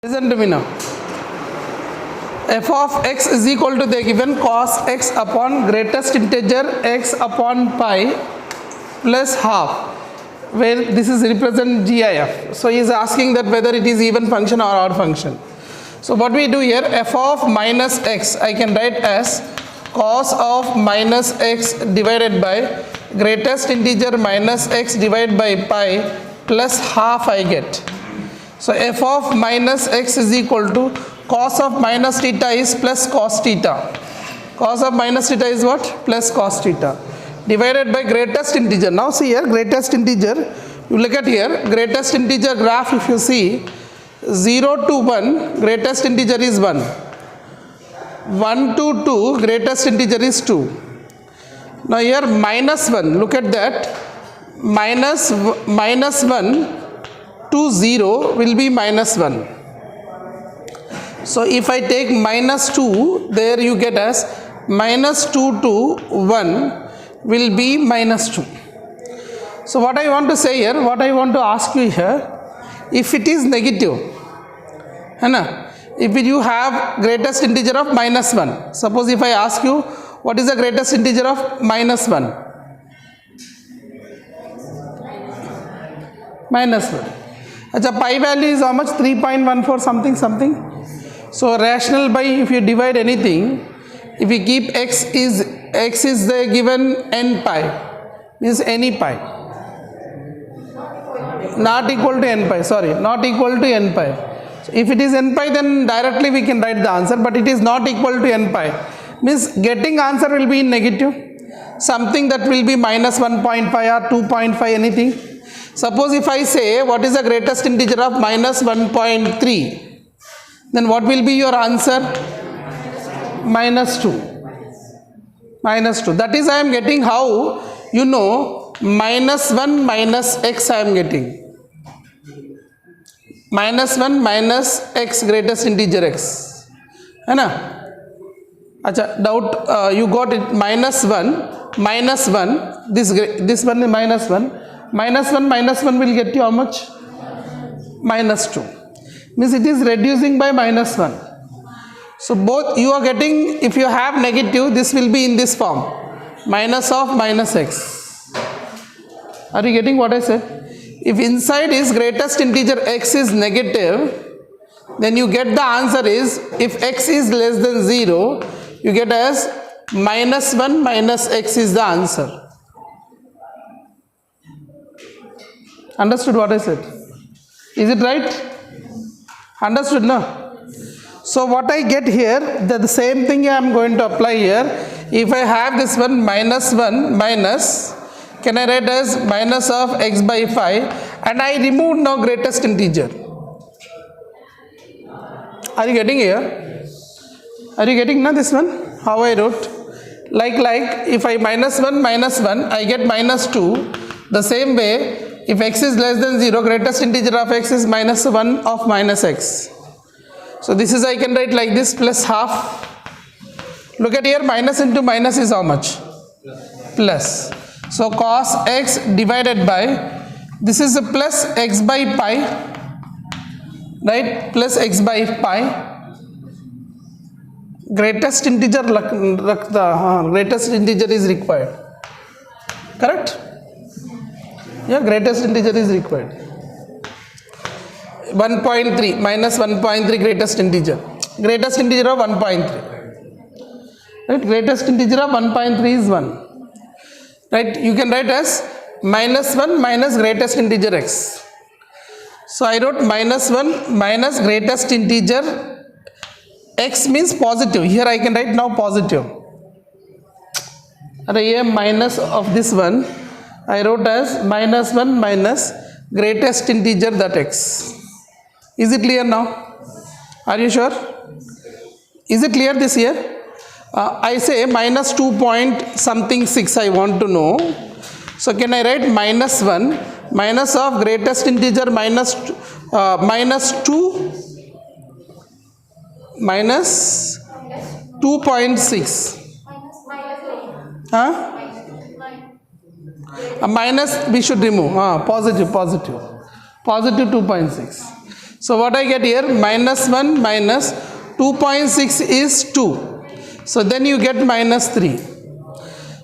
Listen to me now. F of x is equal to the given cos x upon greatest integer x upon pi plus half, where this is represent GIF. So he is asking that whether it is even function or odd function. So what we do here, f of minus x I can write as cos of minus x divided by greatest integer minus x divided by pi plus half I get. So f of minus x is equal to cos of minus theta is plus cos theta. Cos of minus theta is what? Plus cos theta. Divided by greatest integer. Now see here, greatest integer. You look at here, greatest integer graph if you see, 0 to 1, greatest integer is 1. 1 to 2, greatest integer is 2. Now here minus 1, look at that. Minus 1 to 0 will be minus 1. So if I take minus 2, there you get as minus 2 to 1 will be minus 2. So what I want to say here, what I want to ask you here, if it is negative, if you have greatest integer of minus 1, suppose if I ask you what is the greatest integer of minus 1? Minus 1. Achha, pi value is how much? 3.14 something. So rational by, if you divide anything, if you keep x is the given n pi, means any pi, not equal to n pi, sorry, not equal to n pi. So if it is n pi, then directly we can write the answer, but it is not equal to n pi, means getting answer will be in negative, something that will be minus 1.5 or 2.5, anything. Suppose if I say what is the greatest integer of minus 1.3, then what will be your answer? Minus 2. Minus 2. That is I am getting how, you know, minus 1 minus x I am getting. Minus 1 minus x, greatest integer x. Achha, doubt, you got it, minus 1, this one is minus 1. Minus 1 will get you how much? Minus 2. Means it is reducing by minus 1. So both you are getting, if you have negative, this will be in this form. Minus of minus x. Are you getting what I said? If inside is greatest integer x is negative, then you get the answer is, if x is less than 0, you get as minus 1 minus x is the answer. Understood what I said? Is it right? Understood, no? So what I get here, the same thing I am going to apply here. If I have this one minus, can I write as minus of x by 5, and I remove now greatest integer. Are you getting here? Are you getting now this one? How I wrote? Like if I minus 1, I get minus 2. The same way, if x is less than 0, greatest integer of x is minus 1 of minus x. So this is I can write like this, plus half. Look at here, minus into minus is how much? Plus. So cos x divided by, this is a plus x by pi, right? Plus x by pi. Greatest integer is required. Correct? Yeah, greatest integer is required. 1.3 minus 1.3 greatest integer. Greatest integer of 1.3. Right? Greatest integer of 1.3 is 1. Right? You can write as minus 1 minus greatest integer x. So I wrote minus 1 minus greatest integer x means positive. Here I can write now positive. And a minus of this one, I wrote as minus 1 minus greatest integer that x. Is it clear now? Are you sure? Is it clear this here? I say minus 2 point something 6 I want to know. So can I write minus 1 minus of greatest integer minus 2 minus 2.6. A minus we should remove, positive 2.6. So what I get here, minus 1 minus 2.6 is 2. So then you get minus 3.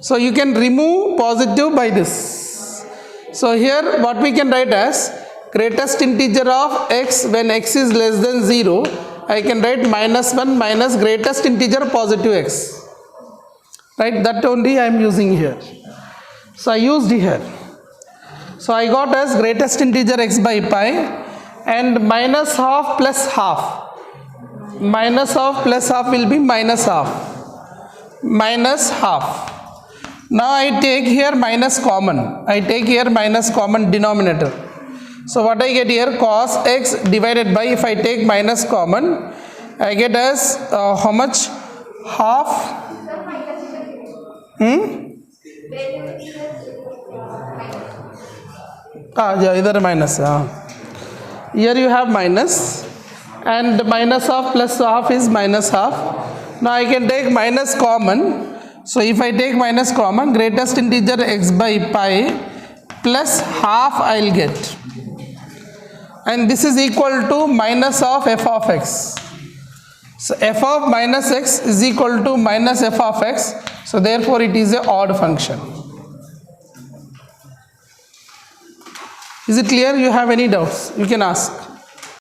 So you can remove positive by this. So here what we can write as greatest integer of x when x is less than 0. I can write minus 1 minus greatest integer positive x. Right, that only I am using here. So I used here. So I got as greatest integer x by pi and minus half plus half. Minus half plus half will be minus half. Minus half. Now I take here minus common. I take here minus common denominator. So what I get here, cos x divided by, if I take minus common, I get as how much? Half. Either minus. Here you have minus, and minus half plus half is minus half. Now I can take minus common. So if I take minus common, greatest integer x by pi plus half I will get. And this is equal to minus of f of x. So f of minus x is equal to minus f of x. So therefore it is a odd function. Is it clear? You have any doubts? You can ask.